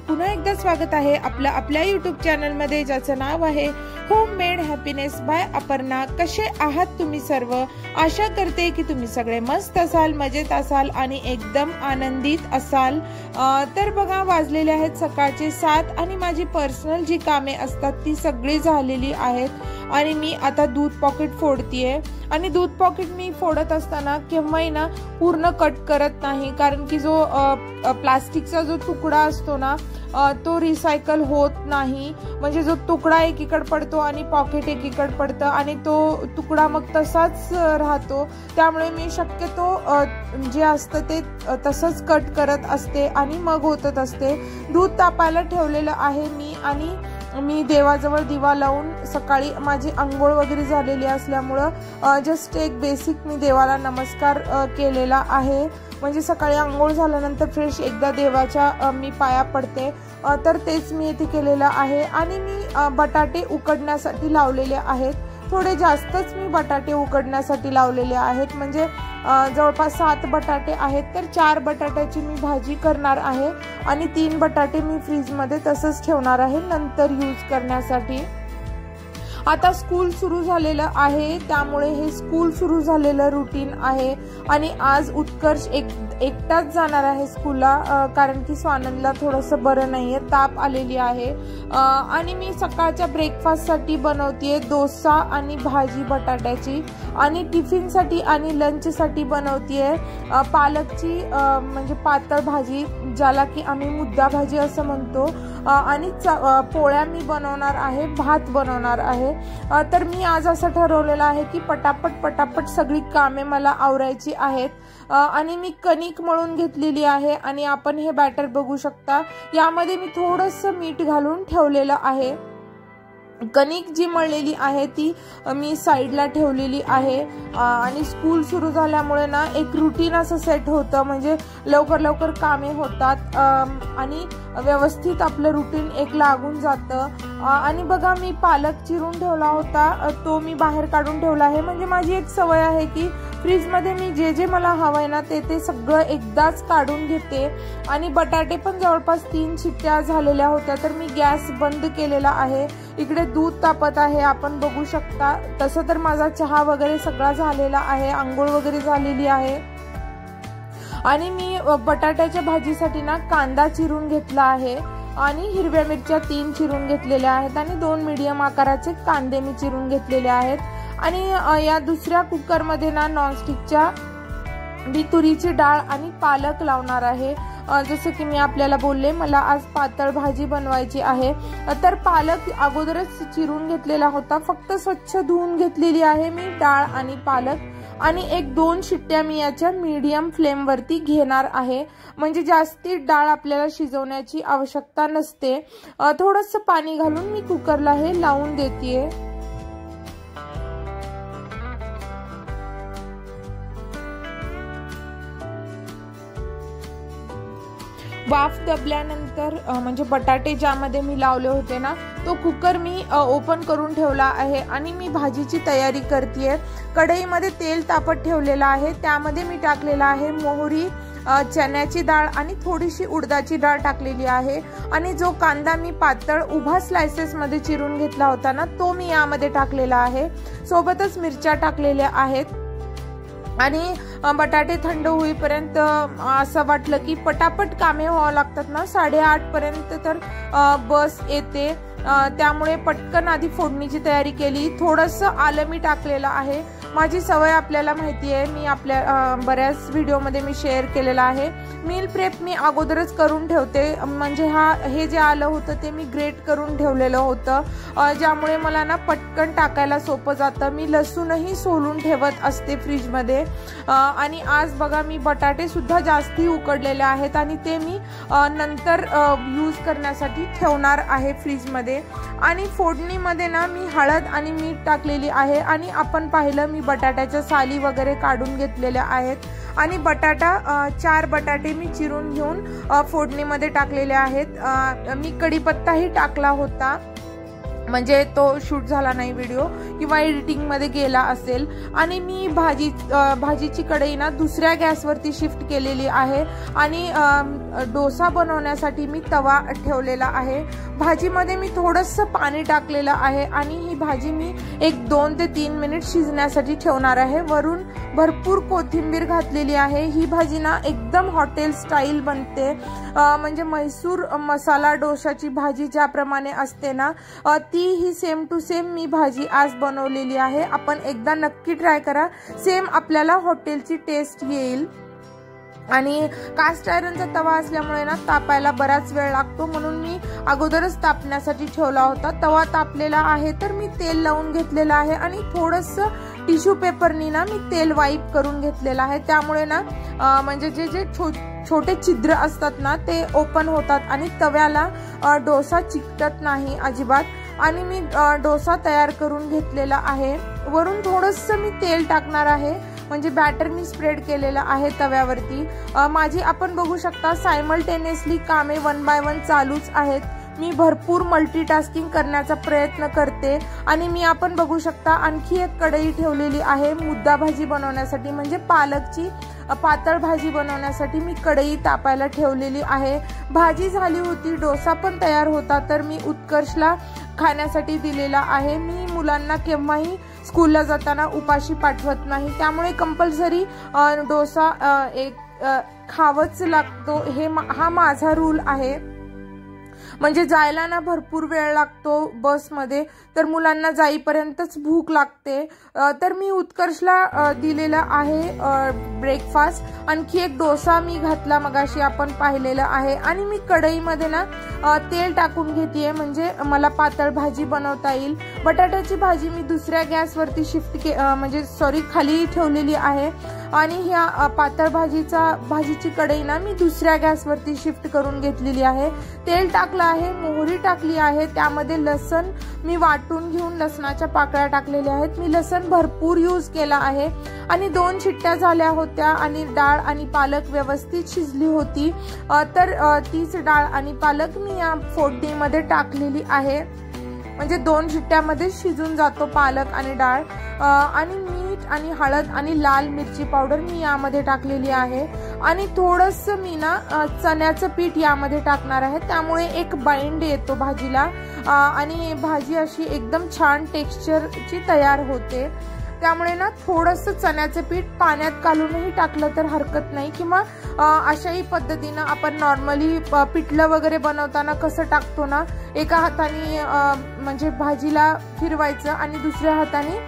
पुन्हा एकदा स्वागत आहे आपल्या YouTube चॅनल मध्ये, ज्याचं नाव आहे होममेड हॅपीनेस बाय अपर्णा। कसे आहात तुम्ही सर्व? आशा करते की तुम्ही सगळे मस्त असाल, मजेत असाल आणि एकदम आनंदित असाल। तर बघा, वाजलेले आहेत सकाळचे 7 आणि माझी पर्सनल जी कामे असतात ती सगळी झालेली आहेत आणि मी आता दूध पॉकेट फोडतीये। आणि दूध पॉकेट मी फोडत असताना केव्हाही ना पूर्ण कट करत नाही, कारण की जो प्लास्टिकचा जो तुकडा असतो ना तो रिसायकल होत नाही। म्हणजे जो तुकडा एकीकडे पडतो आणि पॉकेट एकीकडे पडतं आणि तो तुकडा मग तसाच राहतो। त्यामुळे मी शक्यतो जे असतं ते तसंच कट करत असते आणि मग होतच असते। दूध तापायला ठेवलेलं आहे मी देवाजवळ दिवा लावून सकाळी माझी अंघोळ वगैरे झालेली असल्यामुळं जस्ट एक बेसिक मी देवाला नमस्कार केलेला आहे। म्हणजे सकाळी अंघोळ झाल्यानंतर फ्रेश एकदा देवाच्या मी पाया पडते, तर तेच मी इथे केलेलं आहे। आणि मी बटाटे उकडण्यासाठी लावलेले आहेत, थोडे जास्तच मी बटाटे उकडण्यासाठी लावलेले आहेत। म्हणजे जवळपास 7 बटाटे आहेत, तर 4 बटाट्याची मी भाजी करणार आहे आणि 3 बटाटे मी फ्रीज मध्ये तसंच ठेवणार आहे नंतर यूज करण्यासाठी। आता स्कूल सुरू झालेलं आहे, त्यामुळे हे स्कूल सुरू झालेलं रुटीन आहे। आणि आज उत्कर्ष एकटाच जाणार आहे स्कूलला, कारण की स्वानंदला थोडंसं बरं नाहीये, ताप आलेली आहे। आणि मी सकाळच्या ब्रेकफास्ट साठी बनवतेय डोसा आणि भाजी बटाट्याची, आणि टिफिन साठी आणि लंच साठी बनवतेय पालकची म्हणजे पातळ भाजी, ज्याला की आम्ही मुद्दा भाजी असं म्हणतो। आणि पोळ्या मी बनवणार आहे, भात बनवणार आहे। तर मी आज असं ठरवलेलं आहे की पटापट सगळी कामे मला आवरायची आहेत। आणि मी कणिक मळून घेतलेली आहे आणि आपण हे बॅटर बघू शकता, यामध्ये मी थोडंसं मीठ घालून ठेवलेलं आहे। कणिक जी मळलेली आहे ती मी साईडला ठेवलेली आहे। आणि स्कूल सुरू झाल्यामुळे ना एक रुटीन असं सेट होतं, म्हणजे लवकर कामे होतात आणि व्यवस्थित आपलं रुटीन एक लागून जातं। आणि बघा, मी पालक चिरून ठेवला होता, तो मी बाहेर काढून ठेवला आहे। म्हणजे माझी एक सवय आहे की फ्रीज मध्ये मी जे मला हवंय ना ते सगळं एकदाच काढून घेते। आणि बटाटे पण जवळपास 3 शिट्ट्या झालेल्या होत्या, तर मी गॅस बंद केलेला आहे। इकडे दूध तापत आहे, आपण बघू शकता। तसं तर माझा चहा वगैरे सगळा झालेला आहे, अंघोळ वगैरे झालेली आहे। आणि मी बटाट्याच्या भाजीसाठी ना कांदा चिरून घेतला आहे आणि हिरव्या मिरच्या 3 चिरून घेतलेल्या आहेत आणि 2 मीडियम आकाराचे कांदे मी चिरून घेतलेले आहेत। आणि या दुसऱ्या कुकर मध्ये ना नॉनस्टिकच्या मी तुरीची डाळ आणि पालक लावणार आहे। जसं की मी आपल्याला बोलले, मला आज पातळ भाजी बनवायची आहे, तर पालक अगोदरच चिरून घेतलेला होता, फक्त स्वच्छ धुवून घेतलेली आहे मी डाळ आणि पालक। आणि 1-2 शिट्ट्या मी याच्या मीडियम फ्लेम वरती घेणार आहे, म्हणजे जास्ती डाळ आपल्याला शिजवण्याची आवश्यकता नसते। थोडंसं पाणी घालून मी कुकरला हे लावून देतेय। वाफ दबल्यानंतर म्हणजे बटाटे ज्यामध्ये मी लावले होते ना तो कुकर मी ओपन करून ठेवला आहे आणि मी भाजीची तयारी करतेय। कढईमध्ये तेल तापत ठेवलेलं आहे, त्यामध्ये मी टाकलेला आहे मोहरी, चण्याची डाळ आणि थोडीशी उडदाची डाळ टाकलेली आहे। आणि जो कांदा मी पातळ उभा स्लाइसेस मध्ये चिरून घेतला होता ना तो मी यामध्ये टाकलेला आहे, सोबतच मिरच्या टाकलेल्या आहेत। आणि बटाटे थंड होईपर्यंत असं वाटलं की पटापट कामे व्हावं लागतात ना, 8:30 पर्यंत तर बस येते, त्यामुळे पटकन आधी फोडणीची तयारी केली। थोडंसं आलं मी टाकलेलं आहे, माझी सवय आपल्याला माहिती आहे, मी आपल्या बऱ्याच व्हिडिओमध्ये मी शेअर केलेला आहे। मील प्रेप मी अगोदरच करून ठेवते, म्हणजे हे जे आलं होतं ते मी ग्रेट करून ठेवलेलं होतं, ज्यामुळे मला ना पटकन टाकायला सोपं जातं। मी लसूणही सोलून ठेवत असते फ्रीज मध्ये। आणि आज बघा, मी बटाटे सुद्धा जास्ती उकडलेले आहेत आणि ते मी नंतर यूज करण्यासाठी ठेवणार आहे फ्रीज मध्ये। आणि फोडणीमध्ये ना मी हळद आणि मीठ टाकलेली आहे आणि आपण पाहिलं मी बटाट्याच्या साली वगैरे काढून घेतलेल्या आहेत। आणि 4 बटाटे मी चिरून घेऊन फोडणीमध्ये टाकलेले आहेत। मी कढीपत्ताही टाकला होता म्हणजे तो शूट झाला नाही व्हिडिओ किंवा एडिटिंगमध्ये गेला असेल। आणि मी भाजीची कढई ना दुसऱ्या गॅसवरती शिफ्ट केलेली आहे आणि डोसा बनवण्यासाठी मी तवा ठेवलेला आहे। भाजीमध्ये मी थोडंसं पाणी टाकलेलं आहे आणि ही भाजी मी 2 ते 3 मिनिट शिजण्यासाठी ठेवणार आहे। वरून भरपूर कोथिंबीर घातलेली आहे। ही भाजी ना एकदम हॉटेल स्टाईल बनते, म्हणजे म्हैसूर मसाला डोशाची भाजी ज्याप्रमाणे असते ना ती ही सेम टू सेम मी भाजी आज बनवलेली आहे। आपण एकदा नक्की ट्राय करा, सेम आपल्याला हॉटेलची टेस्ट येईल। आणि कास्ट आयरनचा तवा असल्यामुळे ना तापायला बराच वेळ लागतो, म्हणून मी अगोदरच तापण्यासाठी ठेवला होता। तवा तापलेला आहे तर मी तेल लावून घेतलेलं आहे आणि थोडंसं टिश्यू पेपरनी ना मी तेल वाईप करून घेतलेलं आहे। त्यामुळे ना म्हणजे जे छोटे छिद्र असतात ना ते ओपन होतात आणि तव्याला डोसा चिकटत नाही अजिबात। आणि मी डोसा तयार करून घेतलेला आहे। वरून थोडंसं मी तेल टाकणार आहे, म्हणजे बॅटर मी स्प्रेड केलेलं आहे तव्यावरती। माझी आपण बघू शकता सायमल्टेनियसली कामे 1 बाय 1 चालूच आहेत। मी भरपूर मल्टीटास्किंग करण्याचा प्रयत्न करते। आणि मी आपण बघू शकता आणखी एक कढई ठेवलेली आहे मुद्दा भाजी बनवण्यासाठी, म्हणजे पालकची पातळ भाजी बनवण्यासाठी मी कढई तापायला ठेवलेली आहे। भाजी झाली होती, डोसा पण तयार होता, तर मी उत्कर्षला खाण्यासाठी दिलेला आहे। मी मुलांना केव्हाही स्कूलला जाताना उपाशी पाठवत नाही, त्यामुळे कंपल्सरी डोसा खावंच लागतो, हा माझा रूल आहे। म्हणजे जायला ना भरपूर वेळ लागतो बसमध्ये, तर मुलांना जाईपर्यंतच भूक लागते। तर मी उत्कर्षला दिलेला आहे ब्रेकफास्ट। आणखी एक डोसा मी घातला मगाशी आपण पाहिलेलं आहे। आणि मी कढईमध्ये ना तेल टाकून घेतेय, म्हणजे मला पातळ भाजी बनवता येईल। बटाट्याची भाजी मी दुसऱ्या गॅसवरती खाली ठेवलेली आहे आणि ह्या पातळ भाजीची कढई ना मी दुसऱ्या गॅसवरती शिफ्ट करून घेतलेली आहे। तेल टाकलं आहे, मोहरी टाकली आहे, त्यामध्ये लसण मी वाटून घेऊन लसणाच्या पाकळ्या टाकलेल्या आहेत। मी लसण भरपूर यूज केला आहे आणि 2 शिट्ट्या झाल्या होत्या आणि डाळ आणि पालक व्यवस्थित शिजली होती। तर तीच डाळ आणि पालक मी या फोडणीमध्ये टाकलेली आहे, म्हणजे 2 शिट्ट्यामध्ये शिजून जातो पालक आणि डाळ। आणि मीठ आणि हळद आणि लाल मिरची पावडर मी यामध्ये टाकलेली आहे आणि थोडंसं मी ना चण्याचं पीठ यामध्ये टाकणार आहे, त्यामुळे एक बाइंड येतो भाजीला आणि भाजी अशी एकदम छान टेक्स्चरची तयार होते। त्यामुळे ना थोडंसं चण्याचं पीठ पाण्यात घालूनही टाकलं तर हरकत नाही, किंवा अशाही पद्धतीनं आपण नॉर्मली पिठलं वगैरे बनवताना कसं टाकतो ना, एका हाताने म्हणजे भाजीला फिरवायचं आणि दुसऱ्या हाताने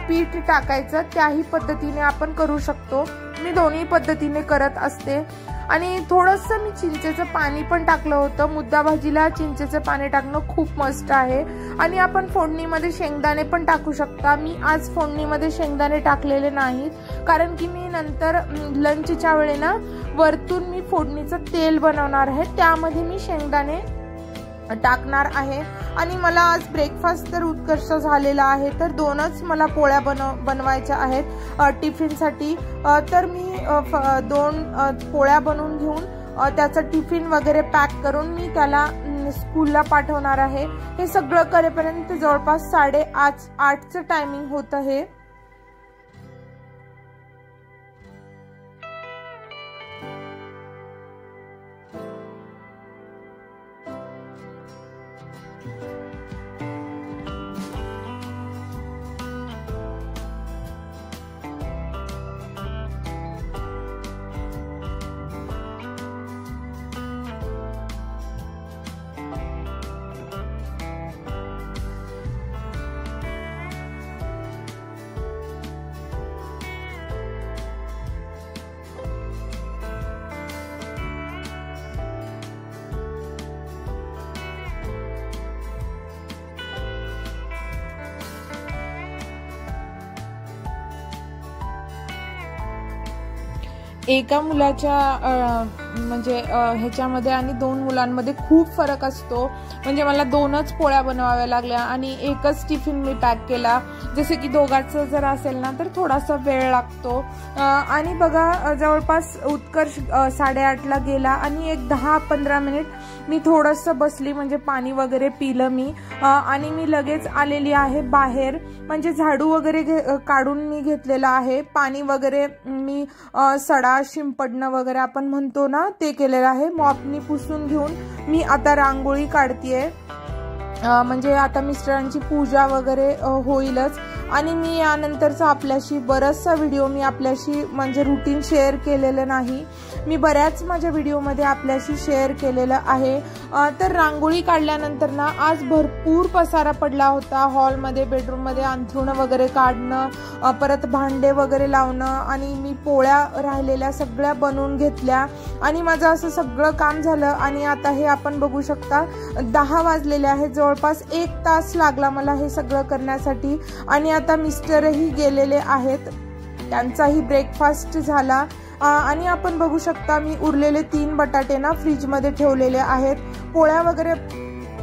पीठ टाकायचं, त्याही पद्धतीने आपण करू शकतो। मी दोन्ही पद्धतीने करत असते। आणि थोडंसं मी चिंचेचं पाणी पण टाकलं होतं। मुद्दा भाजीला चिंचेचं पाणी टाकणं खूप मस्त आहे। आणि आपण फोडणीमध्ये शेंगदाणे पण टाकू शकता। मी आज फोडणीमध्ये शेंगदाणे टाकलेले नाहीत, कारण की मी नंतर लंचच्या वेळेला वरतून मी फोडणीचं तेल बनवणार आहे, त्यामध्ये मी शेंगदाणे टाकणार आहे। आणि मला आज ब्रेकफास्ट तर उत्कर्ष झालेला आहे, तर 2च मला पोळ्या बनवायच्या आहेत टिफिनसाठी। तर मी 2 पोळ्या बनवून घेऊन त्याचा टिफिन वगैरे पॅक करून मी त्याला स्कूलला पाठवणार आहे। हे सगळं करेपर्यंत जवळपास 8:30चं टायमिंग होतं हे। एका मुलाच्या म्हणजे ह्याच्यामध्ये आणि 2 मुलांमध्ये खूप फरक असतो। म्हणजे मला 2च पोळ्या बनवाव्या लागल्या आणि एकच टिफिन मी पॅक केला। जसे की दोघांचं जर असेल ना तर थोडासा वेळ लागतो। आणि बघा जवळपास उत्कर्ष 8:30ला गेला आणि एक 10-15 मिनिट मी थोडंसं बसली, म्हणजे पाणी वगैरे पिलं मी आणि मी लगेच आलेली आहे बाहेर। म्हणजे झाडू वगैरे काढून मी घेतलेला आहे, पाणी वगैरे मी सडा शिंपडणं वगैरे आपण म्हणतो ना ते केलेलं आहे। मॉपनी पुसून घेऊन मी आता रांगोळी काढतेय। म्हणजे आता मिस्टरांची पूजा वगैरे होईलच आणि मी यानंतरचा आपल्याशी बराचसा व्हिडिओ मी आपल्याशी म्हणजे रुटीन शेअर केलेलं नाही, मी बऱ्याच माझ्या व्हिडिओमध्ये आपल्याशी शेअर केलेलं आहे। तर रांगोळी काढल्यानंतर ना आज भरपूर पसारा पडला होता हॉलमध्ये, बेडरूममध्ये अंथरुणं वगैरे काढणं, परत भांडे वगैरे लावणं आणि मी पोळ्या राहिलेल्या सगळ्या बनवून घेतल्या आणि माझं असं सगळं काम झालं। आणि आता हे आपण बघू शकता 10 वाजलेले आहेत, जवळपास 1 तास लागला मला हे सगळं करण्यासाठी। आणि आता मिस्टरही गेलेले आहेत, त्यांचाही ब्रेकफास्ट झाला आणि आपण बघू शकता मी उरलेले 3 बटाटे ना फ्रीजमध्ये ठेवलेले आहेत। पोळ्या वगैरे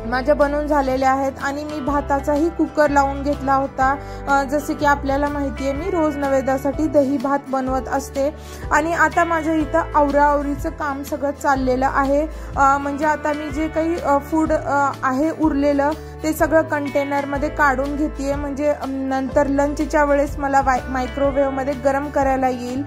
माझ्या बनवून झालेल्या आहेत आणि मी भाताचाही कुकर लावून घेतला होता। जसे की आपल्याला माहिती आहे मी रोज नैवेद्यासाठी दही भात बनवत असते। आणि आता माझ्या इथं आवराआवरीचं काम सगळं चाललेलं आहे। म्हणजे आता मी जे काही फूड आहे उरलेलं ते सगळं कंटेनरमध्ये काढून घेतेय, म्हणजे नंतर लंचच्या वेळेस मला मायक्रोवेव्हमध्ये गरम करायला येईल।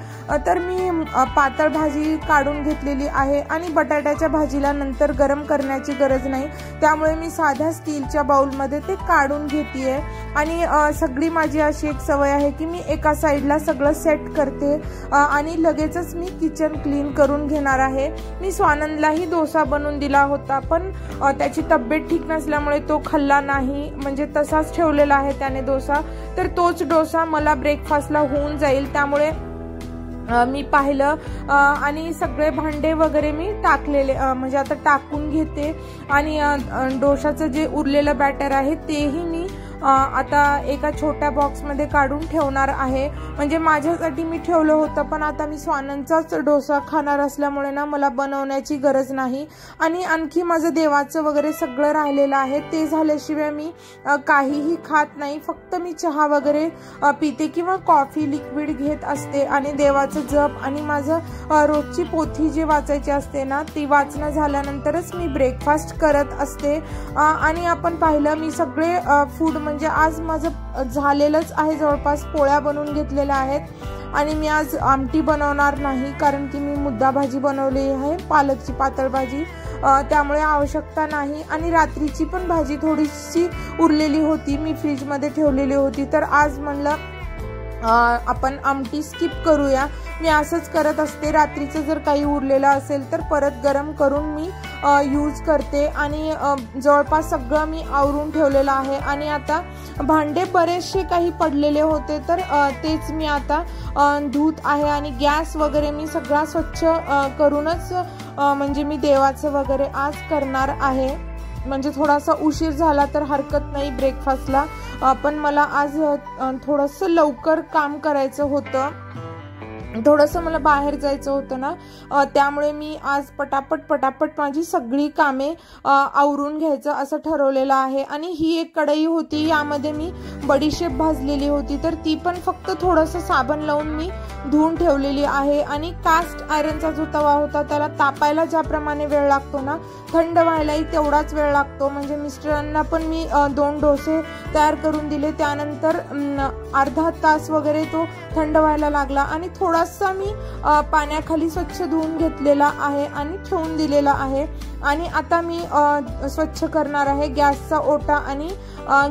तर मी पातळ भाजी काढून घेतलेली आहे आणि बटाट्याच्या भाजीला नंतर गरम करण्याची गरज नाही, त्यामुळे मी साध्या स्टीलच्या बाउलमध्ये ते काढून घेतेय। आणि सगळी माझी अशी एक सवय आहे की मी एका साईडला सगळं सेट करते आणि लगेचच मी किचन क्लीन करून घेणार आहे। मी स्वानंदलाही डोसा बनवून दिला होता, पण त्याची तब्येत ठीक नसल्यामुळे तो खाल्ला नाही, म्हणजे तसाच ठेवलेला आहे त्याने डोसा। तर तोच डोसा मला ब्रेकफास्टला होऊन जाईल, त्यामुळे मी पाहिलं आणि सगळे भांडे वगैरे मी टाकलेले म्हणजे आता टाकून घेते। आणि डोशाचं जे उरलेलं बॅटर आहे तेही मी आता एका छोट्या बॉक्समध्ये काढून ठेवणार आहे। म्हणजे माझ्यासाठी मी ठेवलं होतं, पण आता मी स्वानंदचाच डोसा खाणार असल्यामुळे ना मला बनवण्याची गरज नाही। आणि आणखी माझं देवाचं वगैरे सगळं राहिलेलं आहे, ते झाल्याशिवाय मी काहीही खात नाही। फक्त मी चहा वगैरे पिते किंवा कॉफी लिक्विड घेत असते आणि देवाचं जप आणि माझं रोजची पोथी जे वाचायची असते ना ती वाचणं झाल्यानंतरच मी ब्रेकफास्ट करत असते। आणि आपण पाहिलं मी सगळे फूड म्हणजे आज माझं झालेलंच आहे, जवळपास पोळ्या बनवून घेतलेल्या आहेत आणि मी आज आमटी बनवणार नाही, कारण की मी मुद्दा भाजी बनवली आहे, पालकची पातळ भाजी, त्यामुळे आवश्यकता नाही। आणि रात्रीची पण भाजी थोडीशी उरलेली होती, मी फ्रीजमध्ये ठेवलेली होती, तर आज म्हणलं आपण आमटी स्किप करूया। मी असंच करत असते, रात्रीचं जर काही उरलेलं असेल तर परत गरम करून मी यूज करते। आणि जवळपास सगळं मी आवरून ठेवलेलं आहे। आणि आता भांडे बरेचसे काही पडलेले होते तर तेच मी आता धुत आहे आणि गॅस वगैरे मी सगळा स्वच्छ करूनच म्हणजे मी देवाचं वगैरे आज करणार आहे। म्हणजे थोडासा उशीर झाला तर हरकत नाही ब्रेकफास्टला, पण मला आज थोडंसं लवकर काम करायचं होतं, थोडंसं मला बाहेर जायचं होतं ना, त्यामुळे मी आज पटापट माझी सगळी कामे आवरून घ्यायचं असं ठरवलेलं आहे। आणि ही एक कढई होती, यामध्ये मी बडीशेप भाजलेली होती, तर ती पण फक्त थोडंसं साबण लावून मी धुवून ठेवलेली आहे। आणि कास्ट आयरनचा जो तवा होता त्याला तापायला ज्याप्रमाणे वेळ लागतो ना, थंड व्हायलाही तेवढाच वेळ लागतो। म्हणजे मिस्टरांना पण मी 2 डोसे तयार करून दिले, त्यानंतर अर्धा तास वगैरे तो थंड व्हायला लागला आणि थोडासा मी पाण्याखाली स्वच्छ धुवून घेतलेला आहे आणि ठेवून दिलेला आहे। आणि आता मी स्वच्छ करणार आहे गॅसचा ओटा। आणि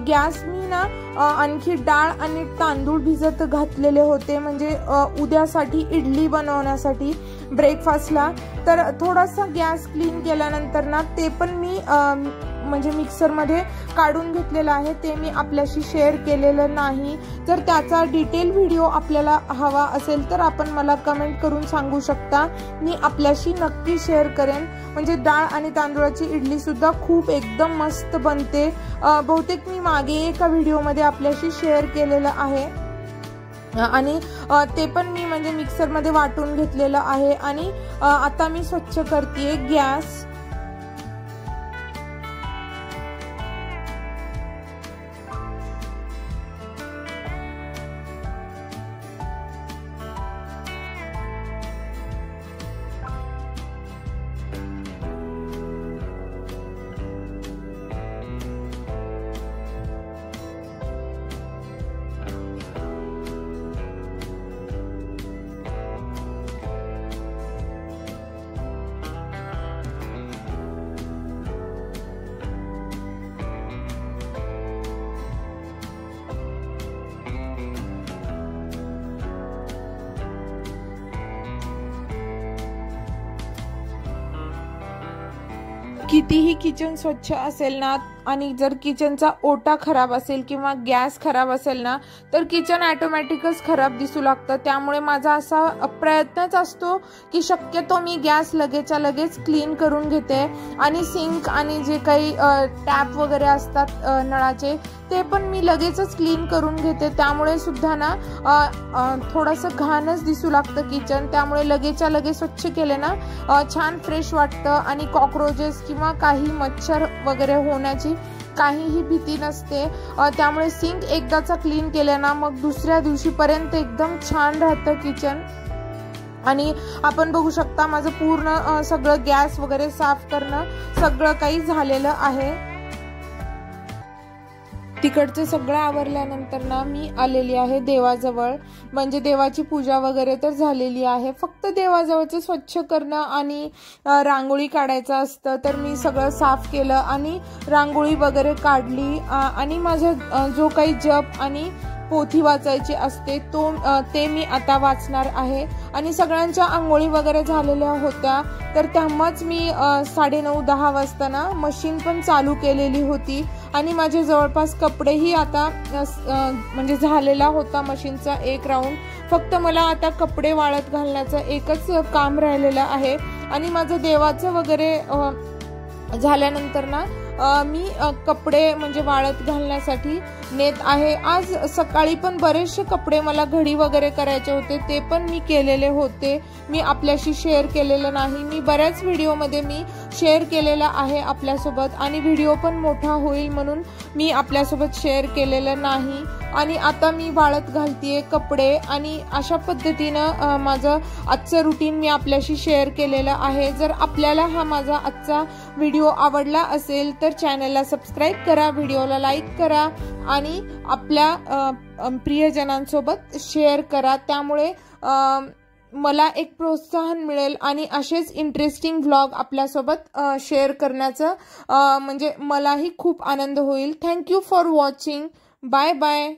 गॅस मी ना आणखी डाळ आणि तांदूळ भिजत घातलेले होते, म्हणजे उद्यासाठी इडली बनवण्यासाठी ब्रेकफास्टला। तर थोडासा गॅस क्लीन केल्यानंतर ना ते पण मी म्हणजे मिक्सरमध्ये काढून घेतलेलं आहे, ते मी आपल्याशी शेअर केलेलं नाही। जर त्याचा डिटेल व्हिडिओ आपल्याला हवा असेल तर आपण मला कमेंट करून सांगू शकता, मी आपल्याशी नक्की शेअर करेन। म्हणजे डाळ आणि तांदूळाची इडली सुद्धा खूप एकदम मस्त बनते, बहुतेक मी मागे एका व्हिडिओमध्ये आपल्याशी शेअर केलेलं आहे। आणि ते पण मी म्हणजे मिक्सरमध्ये वाटून घेतलेलं आहे। आणि आता मी स्वच्छ करते गॅस। कितीही किचन स्वच्छ असेल ना आणि जर किचनचा ओटा खराब असेल किंवा गॅस खराब असेल ना तर किचन ऑटोमॅटिकच खराब दिसू लागतं। त्यामुळे माझा असा प्रयत्नच असतो की शक्यतो मी गॅस लगेचच्या लगेच क्लीन करून घेते आणि सिंक आणि जे काही टॅप वगैरे असतात नळाचे ते पण मी लगेचच क्लीन करून घेते। त्यामुळे सुद्धा ना थोडंसं घाणच दिसू लागतं किचन। त्यामुळे लगेचच्या लगेच स्वच्छ केले ना छान फ्रेश वाटतं आणि कॉकरोचेस किंवा काही मच्छर वगैरे होण्याची काहीही भीती नसते। त्यामुळे सिंक एकदाचा क्लीन केलं ना मग दुसऱ्या दिवशीपर्यंत एकदम छान राहतं किचन। आणि आपण बघू शकता माझं पूर्ण सगळं गॅस वगैरे साफ करणं सगळं काही झालेलं आहे। तिकडचं सगळं आवरल्यानंतर ना मी आलेली आहे देवाजवळ। म्हणजे देवाची पूजा वगैरे तर झालेली आहे, फक्त देवाजवळचं स्वच्छ करणं आणि रांगोळी काढायचं असतं। तर मी सगळं साफ केलं आणि रांगोळी वगैरे काढली आणि माझा जो काही जप आणि पोथी वाचायची असते ते मी आता वाचणार आहे। आणि सगळ्यांच्या आंघोळी वगैरे झालेल्या होत्या तर तेव्हाच मी 9:30-10 वाजता ना मशीन पण चालू केलेली होती आणि माझे जवळपास कपडेही आता म्हणजे झालेला होता मशीनचा एक राऊंड। फक्त मला आता कपडे वाळत घालण्याचं एकच काम राहिलेलं आहे। आणि माझं देवाचं वगैरे झाल्यानंतर ना मी कपडे म्हणजे वाळत घालण्यासाठी नेत आहे। आज सकाळी पण बरेचसे कपडे मला घडी वगैरे करायचे होते ते पण मी केलेले होते, मी आपल्याशी शेअर केलेलं नाही। मी बऱ्याच व्हिडिओमध्ये मी शेअर केलेला आहे आपल्यासोबत आणि व्हिडिओ पण मोठा होईल म्हणून मी आपल्यासोबत शेअर केलेलं नाही। आणि आता मी वाळत घालतीये कपडे आणि अशा पद्धतीनं माझं आजचं रुटीन मी आपल्याशी शेअर केलेलं आहे। जर आपल्याला हा माझा आजचा व्हिडिओ आवडला असेल तर चॅनलला सबस्क्राईब करा, व्हिडिओला लाईक करा आणि आपल्या प्रियजनांसोबत शेअर करा। त्यामुळे मला एक प्रोत्साहन मिळेल आणि असेच इंटरेस्टिंग व्लॉग आपल्यासोबत शेअर करण्याचं म्हणजे मलाही खूप आनंद होईल। Thank you for watching. Bye bye.